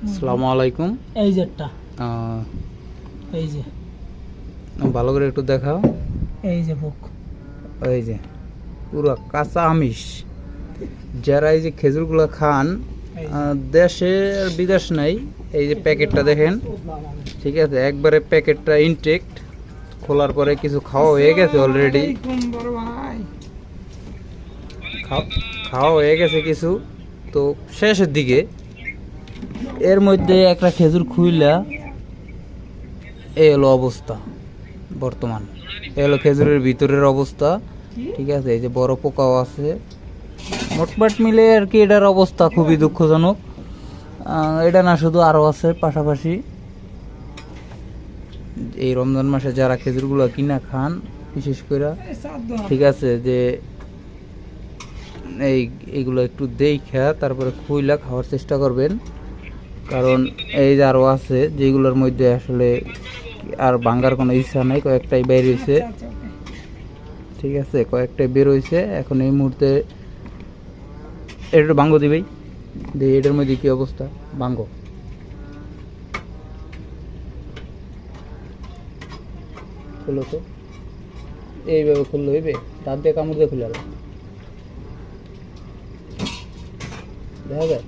আসসালামু আলাইকুম। এই যে একটা এই যে ভালো করে একটু দেখাও। এই যে বুক এই যে পুরো কাঁচা আমিষ। যারা এই যে খেজুরগুলো খান, দেশে আর বিদেশ নাই, এই যে প্যাকেটটা দেখেন, ঠিক আছে, একবারে প্যাকেটটা ইনটেক্ট, খোলার পরে কিছু খাওয়া হয়ে গেছে অলরেডি, খাওয়া হয়ে গেছে কিছু, তো শেষের দিকে এর মধ্যে একটা খেজুর খুইলা এই হলো অবস্থা বর্তমান। এই হলো খেজুরের ভিতরের অবস্থা, ঠিক আছে। এই যে বড় পোকাও আছে, মোটমাট মিলে আর কি এটার অবস্থা খুবই দুঃখজনক। এটা না, শুধু আরও আছে পাশাপাশি। এই রমজান মাসে যারা খেজুরগুলো কিনা খান বিশেষ করে, ঠিক আছে, যে এইগুলো একটু দেখা তারপরে খুইলা খাওয়ার চেষ্টা করবেন, কারণ এই যে আরও আছে যেগুলোর মধ্যে আসলে আর ভাঙ্গার কোনো ইচ্ছা নাই, কয়েকটাই বের হয়েছে, ঠিক আছে, কয়েকটাই বের হয়েছে। এখন এই মুহূর্তে এটা ভাঙ্গ দিবেই, যে এটার মধ্যে কি অবস্থা, ভাঙ্গ। খুলো তো, এইভাবে খুললে হইবে, দাঁত দিয়ে কামড় দিয়ে খুলে দেখা যায়।